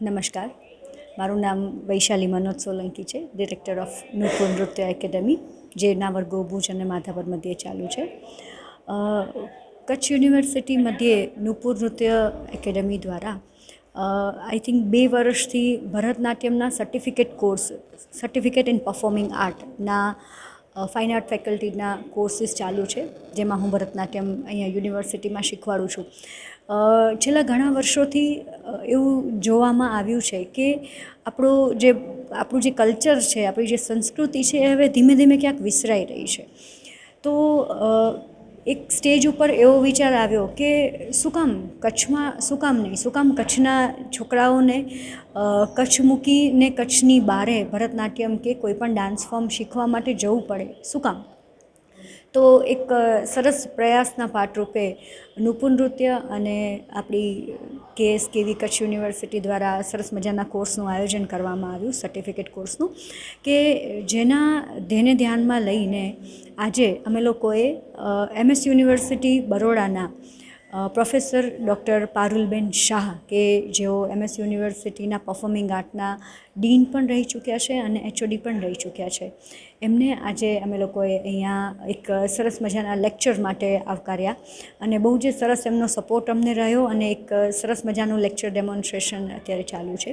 નમસ્કાર, મારું નામ વૈશાલી મનોજ સોલંકી છે, ડિરેક્ટર ઓફ નૂપુર નૃત્ય એકેડમી, જેના વર્ગો ભુજ અને માધાપર મધ્યે ચાલુ છે. કચ્છ યુનિવર્સિટી મધ્યે નૂપુર નૃત્ય એકેડમી દ્વારા આઈ થિંક 2 વર્ષથી ભરતનાટ્યમના સર્ટિફિકેટ ઇન પરફોર્મિંગ આર્ટના ફાઇન આર્ટ ફેકલ્ટીના કોર્સીસ ચાલુ છે, જેમાં હું ભરતનાટ્યમ અહીંયા યુનિવર્સિટીમાં શીખવાડું છું. છેલ્લા ઘણા વર્ષોથી એવું જોવામાં આવ્યું છે કે આપણું જે કલ્ચર છે, આપણી જે સંસ્કૃતિ છે, એ હવે ધીમે ધીમે ક્યાંક વિસરાઈ રહી છે. તો એક સ્ટેજ ઉપર એવો વિચાર આવ્યો કે શું કામ કચ્છના છોકરાઓને કચ્છ મૂકીને કચ્છની બહારે ભરતનાટ્યમ કે કોઈ પણ ડાન્સ ફોર્મ શીખવા માટે જવું પડે, શું કામ? તો એક સરસ પ્રયાસના ભાગરૂપે નૂપુર નૃત્ય અને આપણી KSKV કચ્છ યુનિવર્સિટી દ્વારા સરસ મજાના કોર્સનું આયોજન કરવામાં આવ્યું, સર્ટિફિકેટ કોર્સનું, કે જેના ધ્યાનમાં લઈને આજે અમે લોકોએ MS યુનિવર્સિટી બરોડાના પ્રોફેસર ડૉક્ટર પારુલબેન શાહ, કે જેઓ MS યુનિવર્સિટીના પરફોર્મિંગ આર્ટના ડીન પણ રહી ચૂક્યા છે અને HOD પણ રહી ચૂક્યા છે, એમને આજે અમે લોકોએ અહીંયા એક સરસ મજાના લેક્ચર માટે આવકાર્યા અને બહુ જ સરસ એમનો સપોર્ટ અમને રહ્યો અને એક સરસ મજાનું લેક્ચર ડેમોન્સ્ટ્રેશન અત્યારે ચાલુ છે.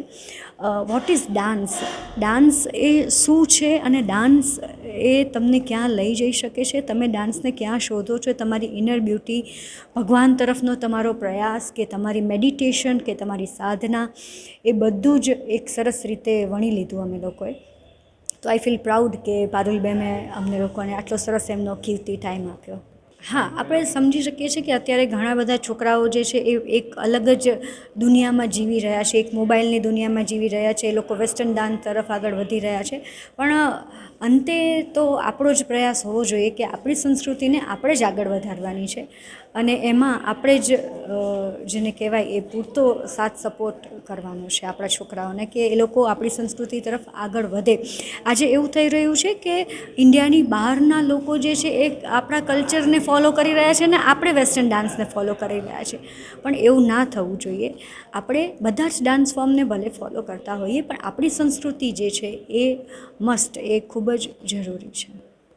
What is dance? ડાન્સ એ શું છે અને ડાન્સ એ તમને ક્યાં લઈ જઈ શકે છે? તમે ડાન્સને ક્યાં શોધો છો? તમારી ઇનર બ્યુટી, ભગવાન તરફનો તમારો પ્રયાસ, કે તમારી મેડિટેશન, કે તમારી સાધના, એ બધું જ એક સરસ રીતે વણી લીધું અમે લોકોએ. તો આઈ ફીલ પ્રાઉડ કે પારુલબેને અમને લોકોને આટલો સરસ એમનો કિંમતી ટાઈમ આપ્યો. હા, આપણે સમજી શકીએ છીએ કે અત્યારે ઘણા બધા છોકરાઓ જે છે એ એક અલગ જ દુનિયામાં જીવી રહ્યા છે, એક મોબાઈલની દુનિયામાં જીવી રહ્યા છે. એ લોકો વેસ્ટર્ન ડાન્સ તરફ આગળ વધી રહ્યા છે, પણ અંતે તો આપણો જ પ્રયાસ હોવો જોઈએ કે આપણી સંસ્કૃતિને આપણે જ આગળ વધારવાની છે અને એમાં આપણે જ જેને કહેવાય એ પૂરતો સાથ સપોર્ટ કરવાનો છે આપણા છોકરાઓને, કે એ લોકો આપણી સંસ્કૃતિ તરફ આગળ વધે. આજે એવું થઈ રહ્યું છે કે ઇન્ડિયાની બહારના લોકો જે છે એ આપણા કલ્ચરને ફોલો કરી રહ્યા છે ને આપણે વેસ્ટર્ન ડાન્સને ફોલો કરી રહ્યા છે, પણ એવું ના થવું જોઈએ. આપણે બધા જ ડાન્સ ફોર્મને ભલે ફોલો કરતા હોઈએ, પણ આપણી સંસ્કૃતિ જે છે એ ખૂબ જ જરૂરી છે.